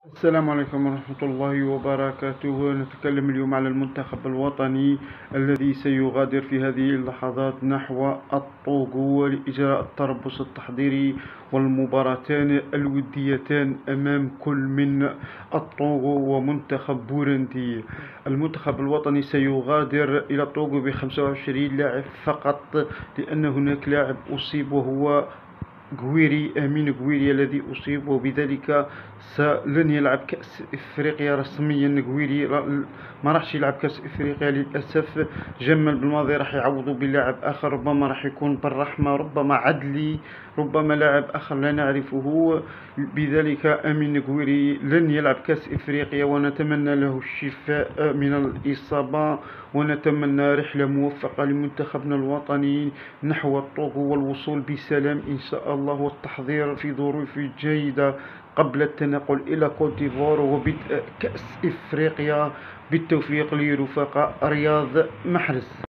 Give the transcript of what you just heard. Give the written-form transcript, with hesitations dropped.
السلام عليكم ورحمة الله وبركاته. نتكلم اليوم على المنتخب الوطني الذي سيغادر في هذه اللحظات نحو الطوغو لإجراء التربص التحضيري والمباراتان الوديتان أمام كل من الطوغو ومنتخب بوروندي. المنتخب الوطني سيغادر إلى الطوغو ب25 لاعب فقط، لأن هناك لاعب أصيب وهو أمين غويري الذي أصيب، وبذلك لن يلعب كأس إفريقيا رسميا. غويري ما راحش يلعب كأس إفريقيا للأسف. جمال بالماضي راح يعوضوا بلاعب آخر، ربما راح يكون بالرحمة، ربما عدلي، ربما لاعب آخر لا نعرفه. بذلك أمين غويري لن يلعب كأس إفريقيا، ونتمنى له الشفاء من الإصابة، ونتمنى رحلة موفقة لمنتخبنا الوطني نحو الطوغو والوصول بسلام إن شاء الله، والتحضير في ظروف جيدة قبل التنقل إلى كوت ديفوار وبدء كأس إفريقيا. بالتوفيق لرفاق رياض محرز.